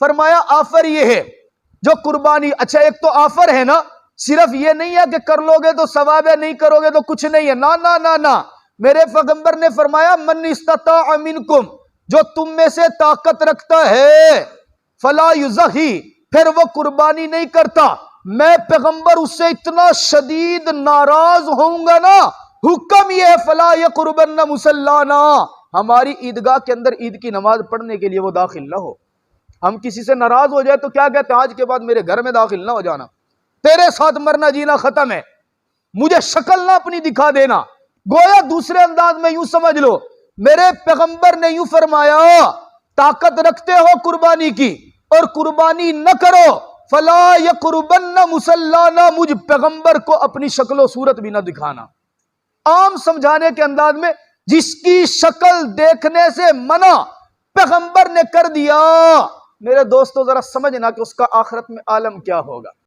فرمایا آفر یہ ہے جو قربانی، اچھا ایک تو آفر ہے نا، صرف یہ نہیں ہے کہ کر لو گے تو ثواب ہے، نہیں کرو گے تو کچھ نہیں ہے، نا نا نا نا، میرے پیغمبر نے فرمایا من استطاع منکم، جو تم میں سے طاقت رکھتا ہے، فلا یضحی، پھر وہ قربانی نہیں کرتا، میں پیغمبر اس سے اتنا شدید ناراض ہوں گا نا، حکم یہ ہے فلا یقربن مصلانا، ہماری عیدگاہ کے اندر عید کی نماز پڑھنے کے لیے وہ داخل نہ ہو۔ ہم کسی سے ناراض ہو جائے تو کیا کہتے ہیں، آج کے بعد میرے گھر میں داخل نہ ہو جانا، تیرے ساتھ مرنا جینا ختم ہے، مجھے شکل نہ اپنی دکھا دینا۔ گویا دوسرے انداز میں یوں سمجھ لو، میرے پیغمبر نے یوں فرمایا طاقت رکھتے ہو قربانی کی اور قربانی نہ کرو، فلا یقربن مصلانا، مجھ پیغمبر کو اپنی شکل و صورت بھی نہ دکھانا۔ عام سمجھانے کے انداز میں جس کی شکل دیکھنے سے منع پیغمبر نے کر دیا، میرے دوستو ذرا سمجھنا کہ اس کا آخرت میں عالم کیا ہوگا۔